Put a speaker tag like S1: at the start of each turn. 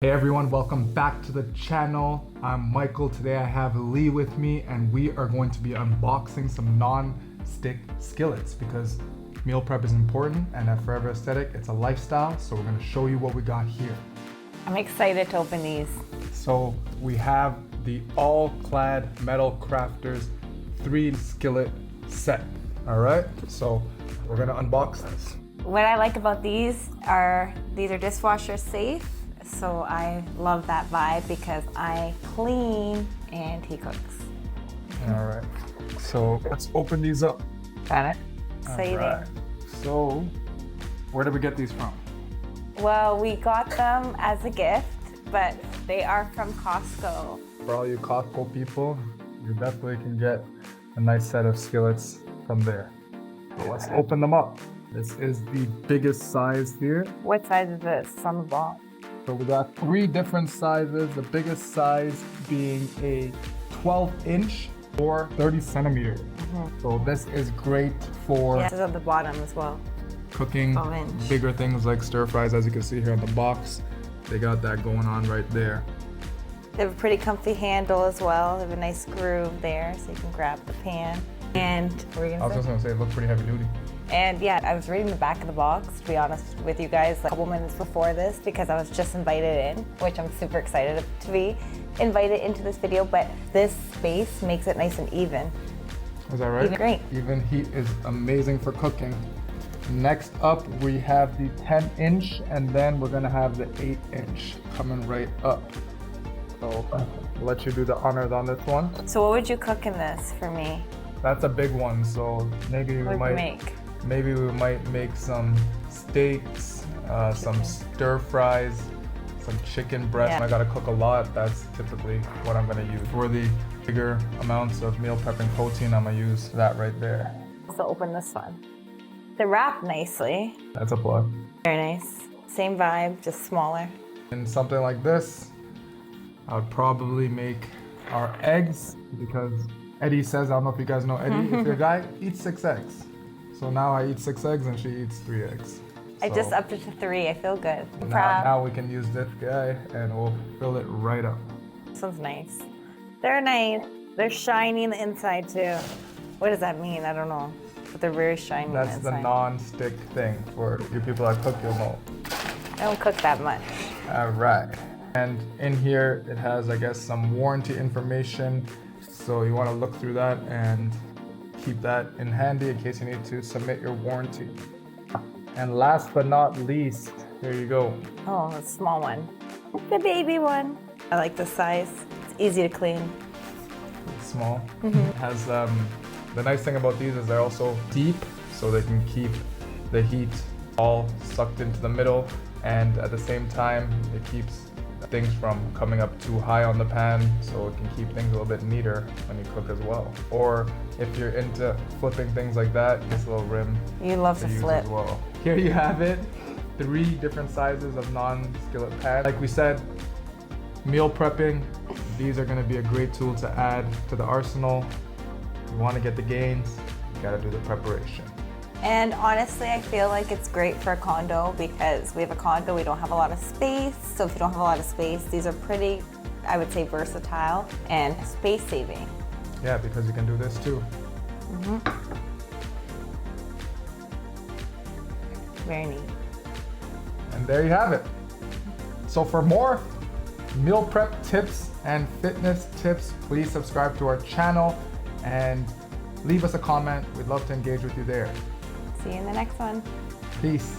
S1: Hey everyone, welcome back to the channel. I'm Michael. Today I have Lee with me and we are going to be unboxing some non-stick skillets because meal prep is important and at Forever Aesthetic it's a lifestyle, so we're going to show you what we got here.
S2: I'm excited to open these.
S1: So we have the All-Clad Metal Crafters 3 skillet set. Alright, so we're going to unbox this.
S2: What I like about these are dishwasher safe. So I love that vibe because I clean and he cooks.
S1: All right, so let's open these up.
S2: Got it? Exciting.
S1: All right. So where did we get these from?
S2: Well, we got them as a gift, but they are from Costco.
S1: For all you Costco people, you definitely can get a nice set of skillets from there. So let's open them up. This is the biggest size here.
S2: What size is this? It's on the box.
S1: So we got 3 different sizes, the biggest size being a 12-inch or 30 centimeter. So this is great for
S2: This is at the bottom as well.
S1: cooking
S2: 12-inch.
S1: bigger things like stir fries, as you can see here on the box. They got that going on right there.
S2: They have a pretty comfy handle as well. They have a nice groove there so you can grab the pan. And what were you
S1: I
S2: gonna
S1: was just
S2: say?
S1: gonna say it looked pretty heavy duty.
S2: And yeah, I was reading the back of the box, to be honest with you guys, like a couple minutes before this because I was just invited in, which I'm super excited to be invited into this video, but this space makes it nice and even.
S1: Is that right?
S2: Even great.
S1: Even heat is amazing for cooking. Next up, we have the 10-inch, and then we're gonna have the 8-inch coming right up. So I'll let you do the honors on this one.
S2: So what would you cook in this for me?
S1: That's a big one, so maybe
S2: What would you make?
S1: Maybe we might make some steaks, some stir fries, some chicken breast.
S2: Yeah.
S1: I gotta cook a lot. That's typically what I'm gonna use. For the bigger amounts of meal prepping protein, I'm gonna use that right there.
S2: So open this one. They're wrapped nicely.
S1: That's a plus.
S2: Very nice. Same vibe, just smaller.
S1: In something like this, I would probably make our eggs because Eddie says, I don't know if you guys know Eddie, if you're a guy, eat 6 eggs. So now I eat 6 eggs and she eats 3 eggs.
S2: I
S1: So
S2: just upped it to 3. I feel good. I'm
S1: now,
S2: proud.
S1: now we can use this guy and we'll fill it right up.
S2: This one's nice. They're nice. They're shiny on the inside too. What does that mean? I don't know. But they're very shiny
S1: That's
S2: on
S1: the
S2: the inside.
S1: non-stick thing. For you people that cook, you'll know.
S2: I don't cook that much.
S1: All right. And in here, it has, I guess, some warranty information. So you want to look through that and keep that in handy in case you need to submit your warranty. And last but not least, here you go.
S2: Oh, a small one. The baby one. I like the size. It's easy to clean.
S1: It's small. It has the nice thing about these is they're also deep, so they can keep the heat all sucked into the middle, and at the same time, it keeps things from coming up too high on the pan, so it can keep things a little bit neater when you cook as well. Or if you're into flipping things like that, this little rim
S2: You love to
S1: use
S2: flip.
S1: as well. Here you have it, 3 different sizes of non-skillet pans. Like we said, meal prepping, these are going to be a great tool to add to the arsenal. If you want to get the gains, you got to do the preparation.
S2: And honestly, I feel like it's great for a condo because we have a condo, we don't have a lot of space. So if you don't have a lot of space, these are pretty, I would say, versatile and space saving.
S1: Yeah, because you can do this too.
S2: Very neat.
S1: And there you have it. So for more meal prep tips and fitness tips, please subscribe to our channel and leave us a comment. We'd love to engage with you there.
S2: See you in the next one.
S1: Peace.